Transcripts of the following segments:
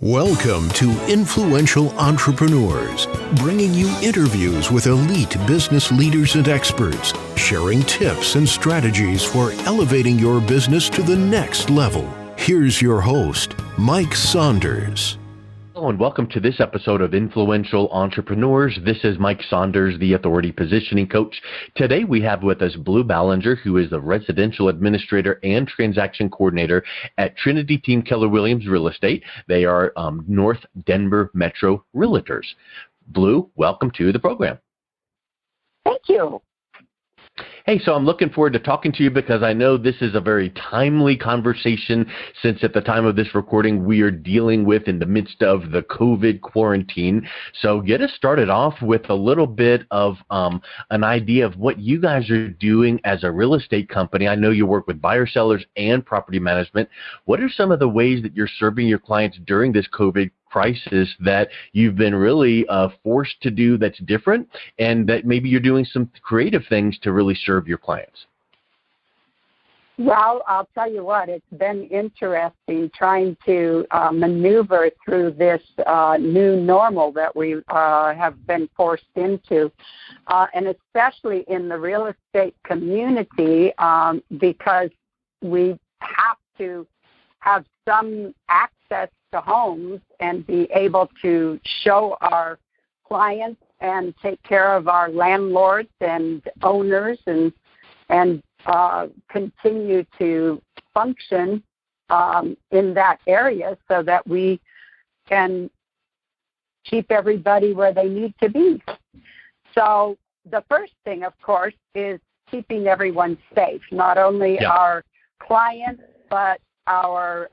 Welcome to Influential Entrepreneurs, bringing you interviews with elite business leaders and experts, sharing tips and strategies for elevating your business to the next level. Here's your host, Mike Saunders. Hello and welcome to this episode of Influential Entrepreneurs. This is Mike Saunders, the Authority Positioning Coach. Today we have with us Gordon Ballinger, who is the Residential Administrator and Transaction Coordinator at Trinity Team Keller Williams Real Estate. They are North Denver Metro Realtors. Blue, welcome to the program. Thank you. Hey, so I'm looking forward to talking to you because I know this is a very timely conversation since at the time of this recording we are dealing with in the midst of the COVID quarantine. So get us started off with a little bit of an idea of what you guys are doing as a real estate company. I know you work with buyer sellers and property management. What are some of the ways that you're serving your clients during this COVID crisis that you've been really forced to do that's different, and that maybe you're doing some creative things to really serve your clients? Well, I'll tell you what, it's been interesting trying to maneuver through this new normal that we have been forced into, and especially in the real estate community, because we have to have some access to homes and be able to show our clients and take care of our landlords and owners and continue to function in that area so that we can keep everybody where they need to be. So the first thing, of course, is keeping everyone safe, not only our clients, but our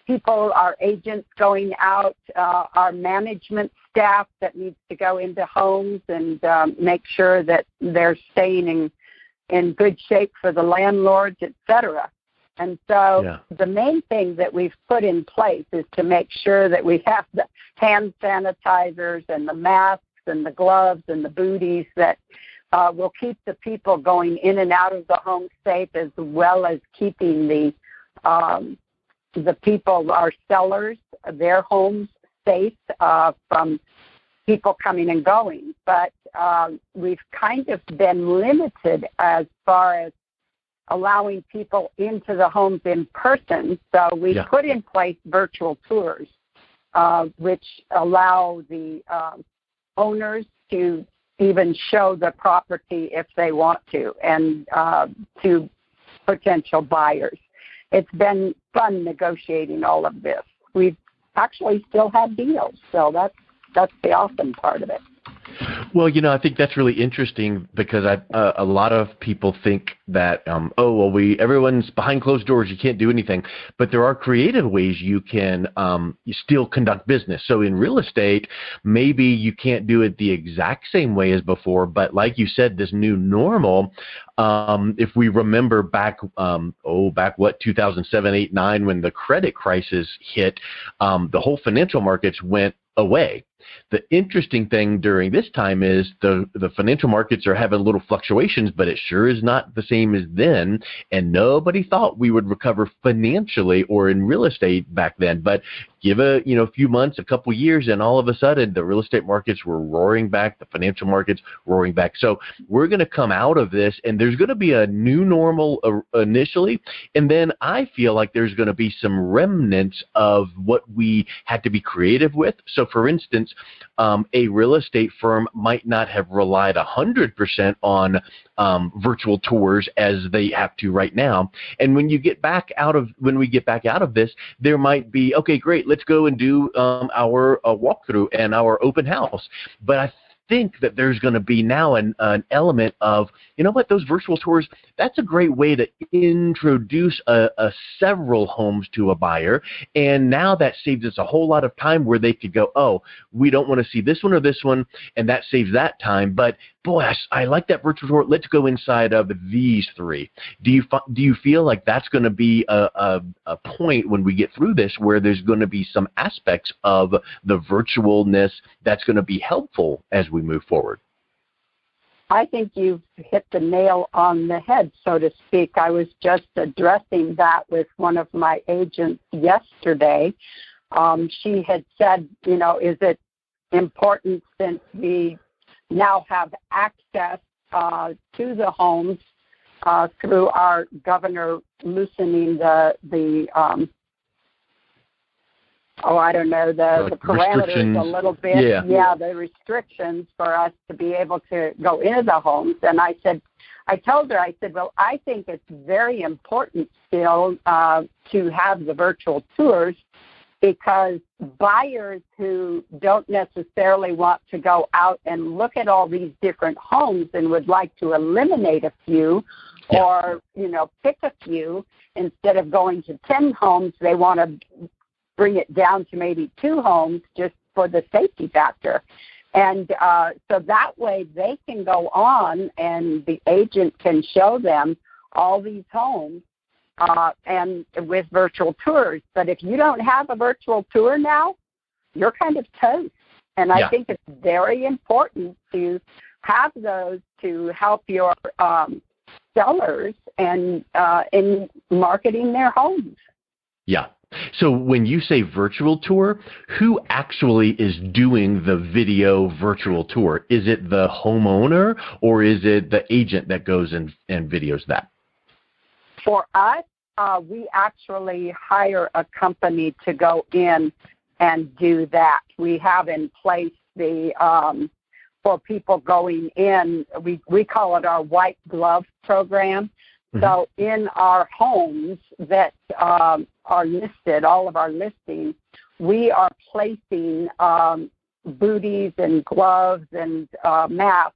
people, our agents going out, our management staff that needs to go into homes and make sure that they're staying in good shape for the landlords, et cetera. And so the main thing that we've put in place is to make sure that we have the hand sanitizers and the masks and the gloves and the booties that will keep the people going in and out of the home safe, as well as keeping the people, our sellers, their homes safe from people coming and going. But we've kind of been limited as far as allowing people into the homes in person. So we put in place virtual tours, which allow the owners to even show the property if they want to, and to potential buyers. It's been fun negotiating all of this. We've actually still had deals, so that's the awesome part of it. Well, I think that's really interesting because a lot of people think that, everyone's behind closed doors, you can't do anything. But there are creative ways you can you still conduct business. So in real estate, maybe you can't do it the exact same way as before, but like you said, this new normal, if we remember back 2007, 8, 9, when the credit crisis hit, the whole financial markets went away. The interesting thing during this time is the financial markets are having little fluctuations, but it sure is not the same as then. And nobody thought we would recover financially or in real estate back then. But give a few months, a couple years, and all of a sudden the real estate markets were roaring back, the financial markets roaring back. So we're going to come out of this, and there's going to be a new normal initially, and then I feel like there's going to be some remnants of what we had to be creative with. So for instance, a real estate firm might not have relied 100% on virtual tours as they have to right now. And when we get back out of this, there might be, okay, great, let's go and do our walkthrough and our open house. But I think that there's going to be now an element of, those virtual tours, that's a great way to introduce several homes to a buyer. And now that saves us a whole lot of time where they could go, we don't want to see this one or this one, and that saves that time. But boy, I like that virtual tour. Let's go inside of these three. Do you feel like that's going to be a point when we get through this where there's going to be some aspects of the virtualness that's going to be helpful as we move forward? I think you've hit the nail on the head, so to speak. I was just addressing that with one of my agents yesterday. she had said, is it important since we now have access to the homes through our governor loosening the parameters a little bit. Yeah, the restrictions for us to be able to go into the homes. And I told her, well, I think it's very important still to have the virtual tours, because buyers who don't necessarily want to go out and look at all these different homes and would like to eliminate a few or, pick a few, instead of going to 10 homes, they want to bring it down to maybe 2 homes just for the safety factor. And so that way they can go on and the agent can show them all these homes and with virtual tours. But if you don't have a virtual tour now, you're kind of toast. And I think it's very important to have those to help your sellers and in marketing their homes. Yeah. So when you say virtual tour, who actually is doing the video virtual tour? Is it the homeowner or is it the agent that goes and videos that? For us, we actually hire a company to go in and do that. We have in place for people going in, we call it our white glove program. Mm-hmm. So in our homes that are listed, all of our listings, we are placing booties and gloves and masks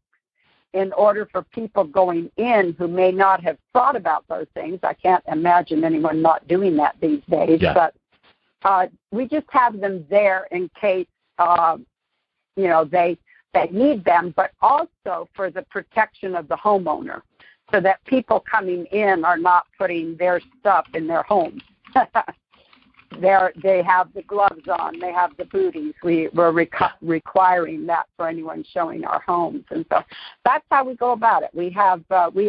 in order for people going in who may not have thought about those things. I can't imagine anyone not doing that these days, but we just have them there in case they need them, but also for the protection of the homeowner, so that people coming in are not putting their stuff in their homes. They have the gloves on, they have the booties. We're requiring that for anyone showing our homes, and so that's how we go about it. We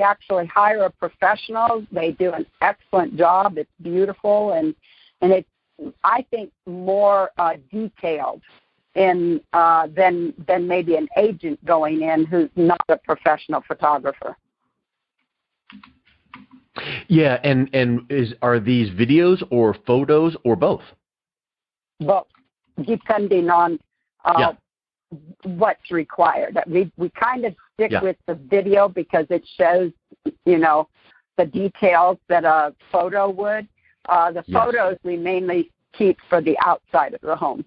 actually hire a professional. They do an excellent job. It's beautiful, and it's, I think, more detailed than maybe an agent going in who's not a professional photographer. Yeah, and are these videos or photos or both? Both, depending on what's required. We kind of stick with the video because it shows, the details that a photo would. The photos we mainly keep for the outside of the home.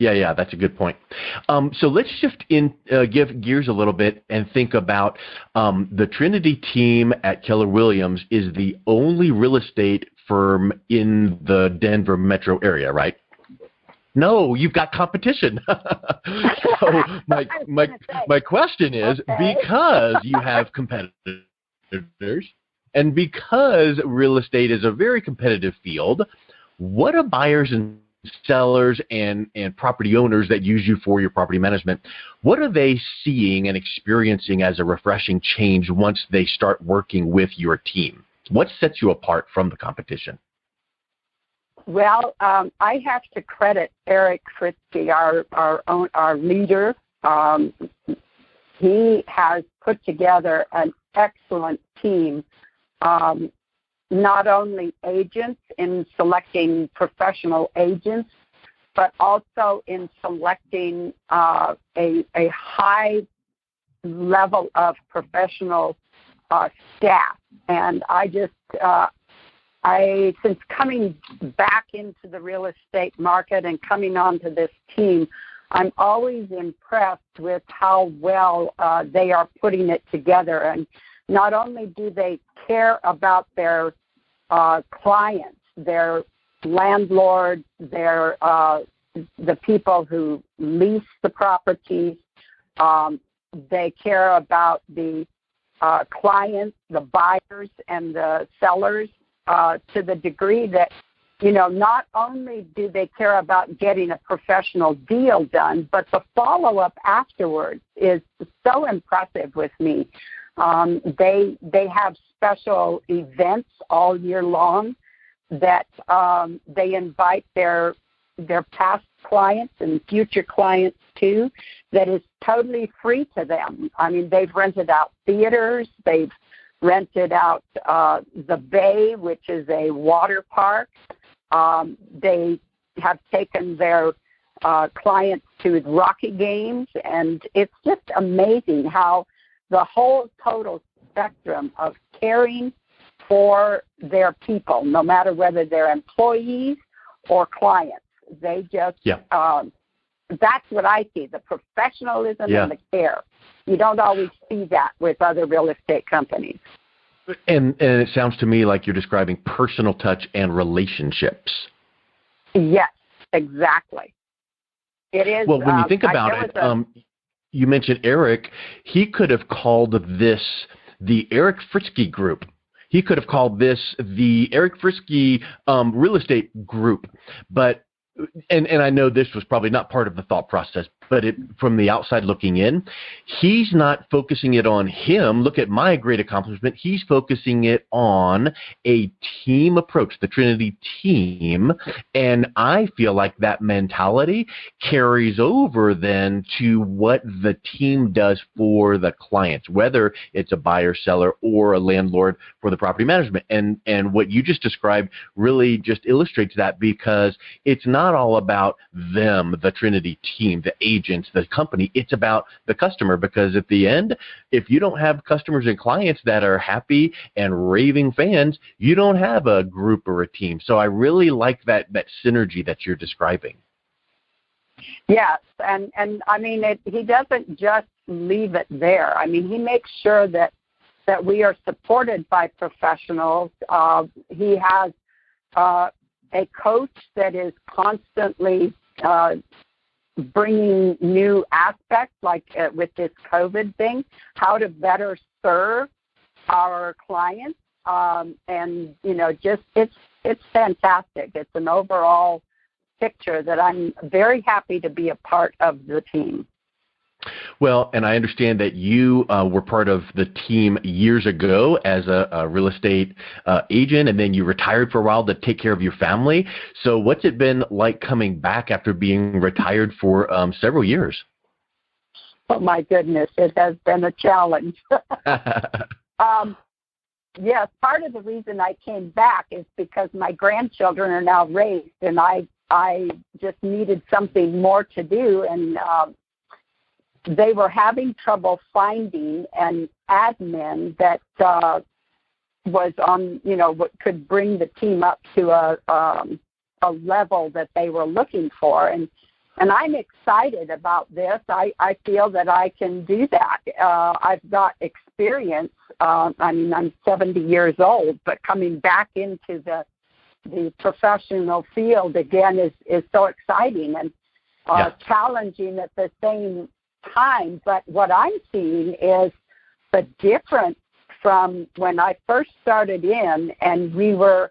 Yeah, that's a good point. So let's shift give gears a little bit and think about the Trinity Team at Keller Williams is the only real estate firm in the Denver metro area, right? No, you've got competition. So my question is, because you have competitors and because real estate is a very competitive field, what do buyers and sellers and property owners that use you for your property management, what are they seeing and experiencing as a refreshing change once they start working with your team? What sets you apart from the competition? Well, I have to credit Eric Fritzke, our leader. He has put together an excellent team. Not only agents in selecting professional agents, but also in selecting a high level of professional staff. And since coming back into the real estate market and coming onto this team, I'm always impressed with how well they are putting it together. And not only do they care about their clients, their landlords, their the people who lease the properties, they care about the clients, the buyers, and the sellers to the degree that, not only do they care about getting a professional deal done, but the follow-up afterwards is so impressive with me. They have special events all year long that they invite their past clients and future clients too, that is totally free to them. I mean, they've rented out theaters, they've rented out the Bay, which is a water park. They have taken their clients to Rocky games, and it's just amazing how the whole total spectrum of caring for their people, no matter whether they're employees or clients. They just, that's what I see, the professionalism and the care. You don't always see that with other real estate companies. And it sounds to me like you're describing personal touch and relationships. Yes, exactly. It is. Well, when you think about it, you mentioned Eric. He could have called this the Eric Frisky Group. He could have called this the Eric Frisky Real Estate Group. But and I know this was probably not part of the thought process, but from the outside looking in, he's not focusing it on him. Look at my great accomplishment. He's focusing it on a team approach, the Trinity Team. And I feel like that mentality carries over then to what the team does for the clients, whether it's a buyer, seller, or a landlord for the property management. And what you just described really just illustrates that, because it's not all about them, the Trinity Team, the agents, the company. It's about the customer, because at the end, if you don't have customers and clients that are happy and raving fans, you don't have a group or a team. So I really like that synergy that you're describing. Yes, and I mean, he doesn't just leave it there. I mean, he makes sure that we are supported by professionals. He has a coach that is constantly bringing new aspects, like with this COVID thing, how to better serve our clients. And, you know, just it's fantastic. It's an overall picture that I'm very happy to be a part of the team. Well, and I understand that you were part of the team years ago as a real estate agent, and then you retired for a while to take care of your family. So what's it been like coming back after being retired for several years? Oh, my goodness, it has been a challenge. Yes, part of the reason I came back is because my grandchildren are now raised, and I just needed something more to do, and they were having trouble finding an admin that was on, you know, what could bring the team up to a level that they were looking for. And I'm excited about this. I feel that I can do that. I've got experience. I mean, I'm 70 years old, but coming back into the professional field again is so exciting and challenging at the same time. But what I'm seeing is the difference from when I first started in, and we were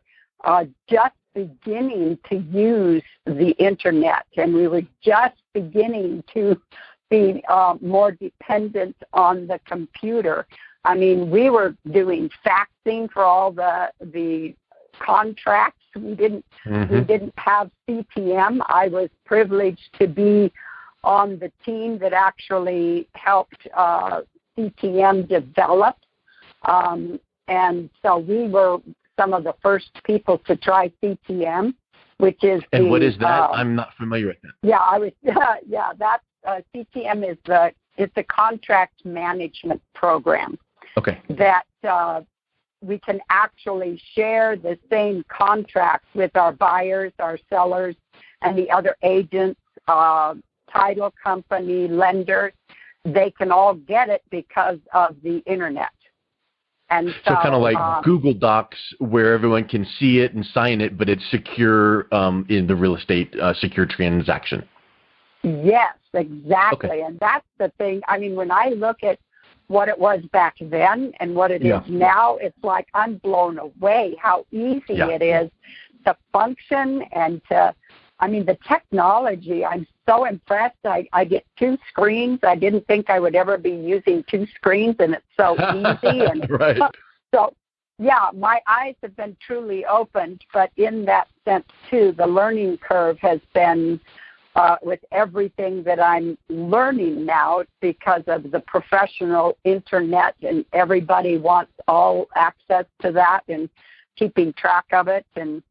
just beginning to use the internet, and we were just beginning to be more dependent on the computer. I mean, we were doing faxing for all the contracts. We didn't have CTM. I was privileged to be on the team that actually helped CTM develop. And so we were some of the first people to try CTM, which is and what is that? I'm not familiar with that. Yeah, I was. That's CTM is it's a contract management program. Okay. That we can actually share the same contracts with our buyers, our sellers, and the other agents, title company, lenders. They can all get it because of the internet. And so kind of like Google Docs, where everyone can see it and sign it, but it's secure in the real estate secure transaction. Yes, exactly. Okay. And that's the thing. I mean, when I look at what it was back then and what it is now, it's like I'm blown away how easy it is to function and to, I mean, the technology, I'm so impressed. I get two screens. I didn't think I would ever be using two screens, and it's so easy. And right. So yeah, my eyes have been truly opened, but in that sense, too, the learning curve has been with everything that I'm learning now because of the professional internet, and everybody wants all access to that and keeping track of it. And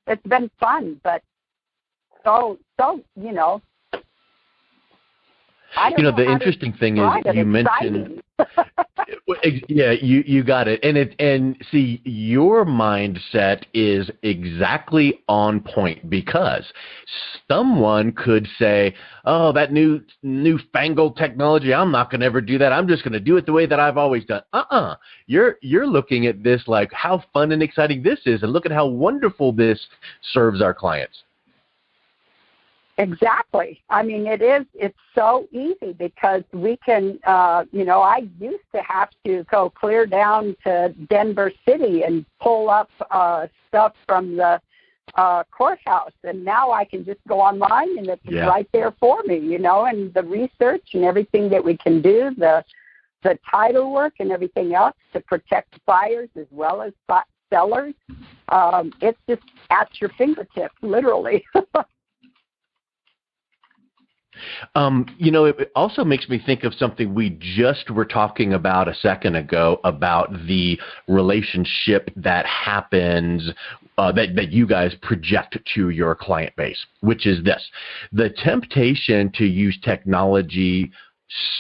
it's been fun, but so you know, I don't know the interesting thing is you mentioned, yeah, you got it. And see, your mindset is exactly on point, because someone could say, oh, that newfangled technology, I'm not going to ever do that. I'm just going to do it the way that I've always done. You're looking at this like how fun and exciting this is, and look at how wonderful this serves our clients. Exactly. I mean, it's so easy because we can, you know, I used to have to go clear down to Denver City and pull up stuff from the courthouse, and now I can just go online and it's right there for me, you know, and the research and everything that we can do, the title work and everything else to protect buyers as well as sellers, it's just at your fingertips, literally. You know, it also makes me think of something we just were talking about a second ago, about the relationship that happens, that you guys project to your client base, which is this: the temptation to use technology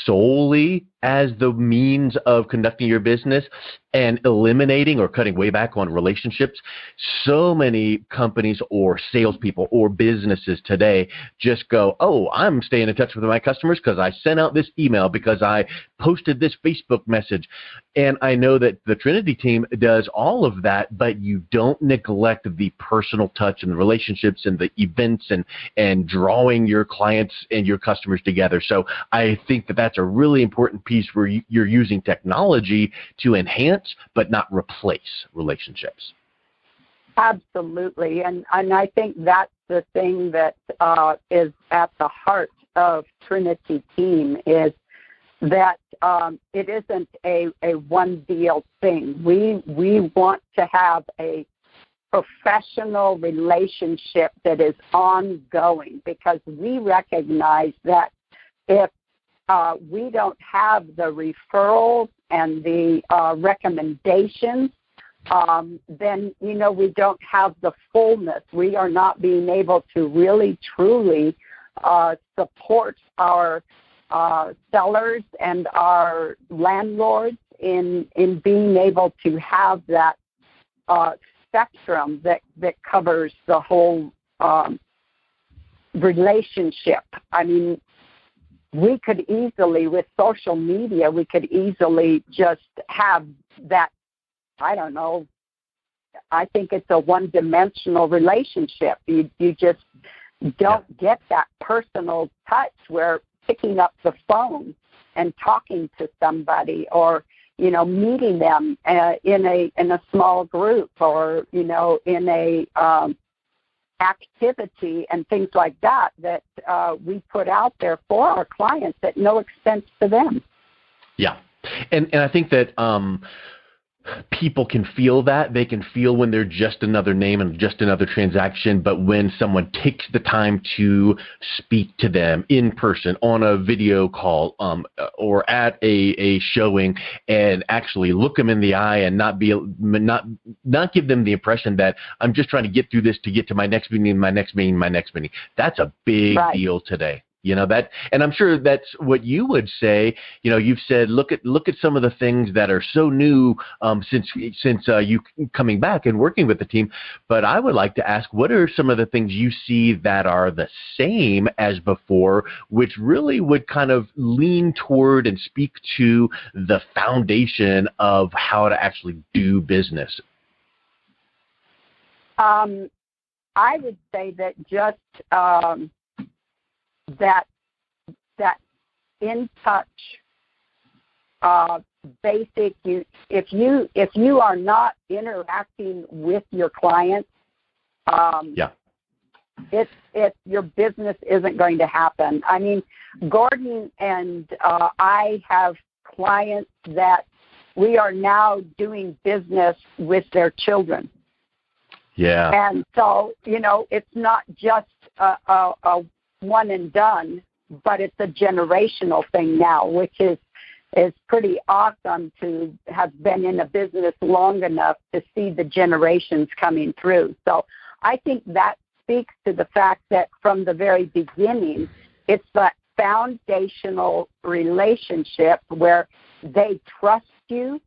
solely as the means of conducting your business and eliminating or cutting way back on relationships. So many companies or salespeople or businesses today just go, oh, I'm staying in touch with my customers because I sent out this email, because I posted this Facebook message. And I know that the Trinity team does all of that, but you don't neglect the personal touch and the relationships and the events and drawing your clients and your customers together. So I think that that's a really important piece where you're using technology to enhance but not replace relationships. Absolutely. And I think that's the thing that is at the heart of Trinity Team, is that it isn't a one deal thing. We want to have a professional relationship that is ongoing, because we recognize that if we don't have the referrals and the recommendations, then, you know, we don't have the fullness. We are not being able to really, truly support our sellers and our landlords in being able to have that spectrum that covers the whole relationship. I mean, we could easily, with social media, we could easily just have that, I don't know, I think it's a one-dimensional relationship. You just don't get that personal touch where picking up the phone and talking to somebody, or, you know, meeting them in a small group, or, you know, in a activity and things like that we put out there for our clients at no expense to them. Yeah. And I think that people can feel that. They can feel when they're just another name and just another transaction, but when someone takes the time to speak to them in person, on a video call, or at a showing, and actually look them in the eye and not give them the impression that I'm just trying to get through this to get to my next meeting. That's a big deal today. You know that, and I'm sure that's what you would say. You know, you've said, look at some of the things that are so new since you coming back and working with the team. But I would like to ask, what are some of the things you see that are the same as before, which really would kind of lean toward and speak to the foundation of how to actually do business? I would say that just that in touch, basic. If you are not interacting with your clients, your business isn't going to happen. I mean, Gordon and I have clients that we are now doing business with their children. Yeah. And so, it's not just a one and done, but it's a generational thing now, which is pretty awesome to have been in a business long enough to see the generations coming through. So I think that speaks to the fact that from the very beginning, it's that foundational relationship where they trust you,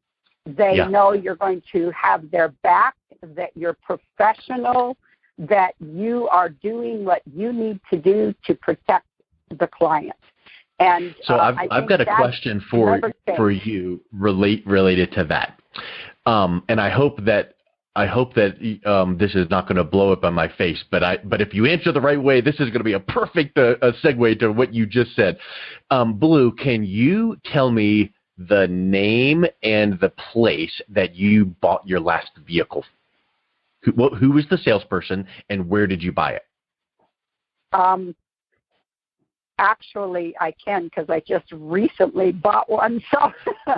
they know you're going to have their back, that you're professional, that you are doing what you need to do to protect the client. And so I've got a question for you related to that, and I hope that this is not going to blow up on my face. But if you answer the right way, this is going to be a perfect segue to what you just said. Blue, can you tell me the name and the place that you bought your last vehicle? Who was the salesperson, and where did you buy it? Actually, I can, because I just recently bought one. So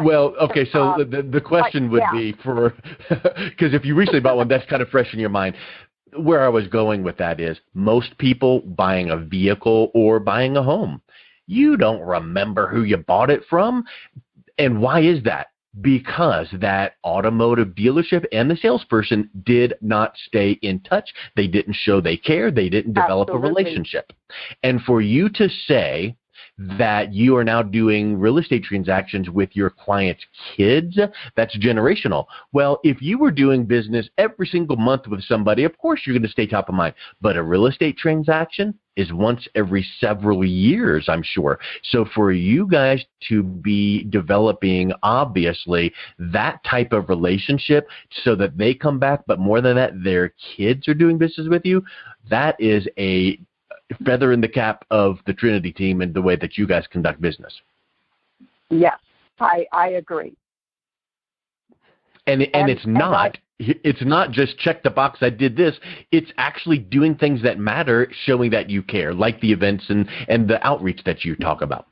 well, okay. So the question would be for, because if you recently bought one, that's kind of fresh in your mind. Where I was going with that is most people buying a vehicle or buying a home, you don't remember who you bought it from. And why is that? Because that automotive dealership and the salesperson did not stay in touch. They didn't show they care. They didn't develop a relationship. And for you to say that you are now doing real estate transactions with your clients' kids, that's generational. Well, if you were doing business every single month with somebody, of course you're going to stay top of mind. But a real estate transaction is once every several years, I'm sure. So for you guys to be developing, obviously, that type of relationship so that they come back, but more than that, their kids are doing business with you, that is a feather in the cap of the Trinity team and the way that you guys conduct business. Yes, I agree. And it's not just check the box, I did this. It's actually doing things that matter, showing that you care, like the events and the outreach that you talk about.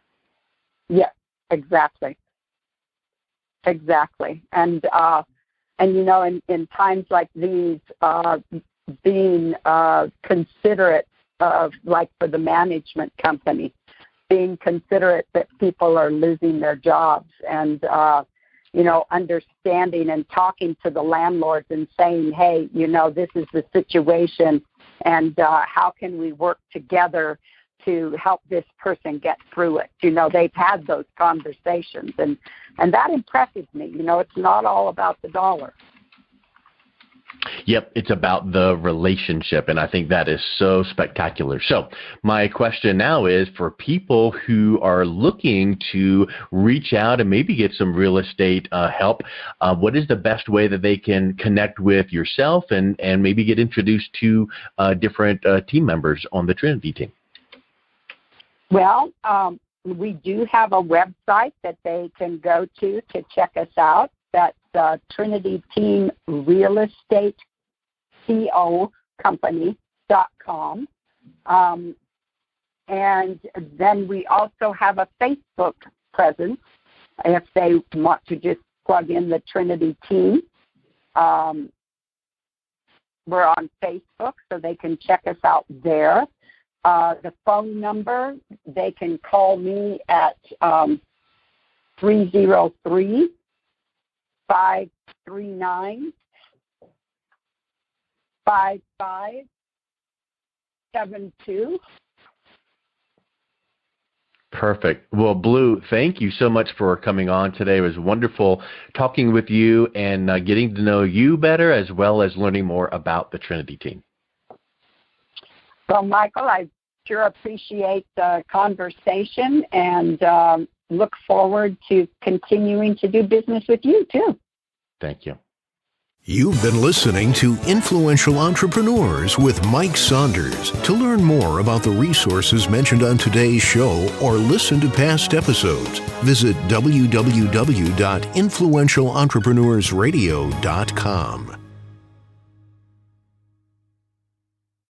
Yes, exactly. Exactly. And in times like these, being considerate of, like for the management company, being considerate that people are losing their jobs, and understanding and talking to the landlords and saying, hey, this is the situation, and how can we work together to help this person get through it? They've had those conversations, and that impresses me. It's not all about the dollar. Yep, it's about the relationship, and I think that is so spectacular. So my question now is for people who are looking to reach out and maybe get some real estate help, what is the best way that they can connect with yourself and maybe get introduced to different team members on the Trinity team? Well, we do have a website that they can go to check us out. That's Trinity Team Real Estate CO Company.com. And then we also have a Facebook presence if they want to just plug in the Trinity Team. We're on Facebook, so they can check us out there. The phone number, they can call me at 303 539 5572. Perfect. Well, Blue, thank you so much for coming on today. It was wonderful talking with you and getting to know you better, as well as learning more about the Trinity team. Well, Michael, I sure appreciate the conversation and look forward to continuing to do business with you, too. Thank you. You've been listening to Influential Entrepreneurs with Mike Saunders. To learn more about the resources mentioned on today's show or listen to past episodes, visit www.influentialentrepreneursradio.com.